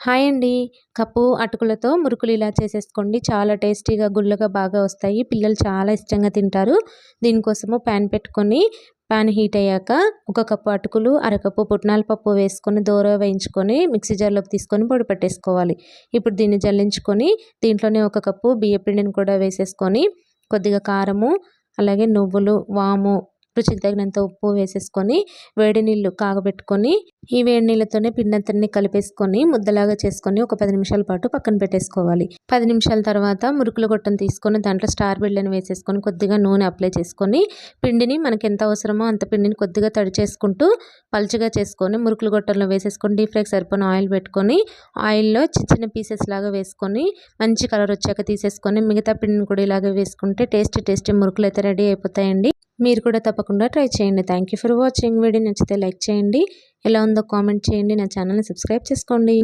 Hi అండి. Cup అటుకులతో మురుకులు ఇలా చేసేసుకోండి. చాలా టేస్టీగా గుల్లగా బాగా వస్తాయి. పిల్లలు చాలా ఇష్టంగా తింటారు. దీనికోసము ప్యాన్ పెట్టుకొని ప్యాన్ హీట్ అయ్యాక ఒక కప్పు అటుకులు, అరకప్పు పుట్నాల పప్పు వేసుకొని దోరగా వేయించుకొని మిక్సీ జార్లోకి తీసుకొని పొడి పెట్టేసుకోవాలి. ఇప్పుడు దీన్ని జల్లించుకొని దీంట్లోనే ఒక కప్పు బియ్య పిండిని కూడా వేసేసుకొని కొద్దిగా కారము, అలాగే నువ్వులు, వాము, రుచికి తగినంత ఉప్పు వేసేసుకొని వేడి నీళ్ళు కాగబెట్టుకొని ఈ వేడి నీళ్ళతోనే పిండంతటిని కలిపేసుకొని ముద్దలాగా చేసుకొని ఒక 10 నిమిషాల పాటు పక్కన పెట్టేసుకోవాలి. 10 నిమిషాల తర్వాత మురుకుల గొట్టం తీసుకొని దాంట్లో స్టార్ బిళ్ళని వేసేసుకొని కొద్దిగా నూనె అప్లై చేసుకొని పిండిని మనకి ఎంత అవసరమో అంత పిండిని కొద్దిగా తడి చేసుకుంటూ పలుచగా చేసుకొని మురుకుల గొట్టంలో వేసేసుకొని డీప్ ఫ్రైకి సరిపోయిన ఆయిల్ పెట్టుకొని ఆయిల్లో చిన్న చిన్న పీసెస్ లాగా వేసుకొని మంచి కలర్ వచ్చాక తీసేసుకొని మిగతా పిండిని కూడా ఇలాగే వేసుకుంటే టేస్టీ మురుకులు అయితే రెడీ అయిపోతాయండి. మీరు కూడా తప్పకుండా ట్రై చేయండి. Thank you for watching. Video నచ్చితే లైక్ చేయండి. ఎలా ఉందో కామెంట్ చేయండి. నా ఛానల్ని సబ్స్క్రైబ్ చేసుకోండి.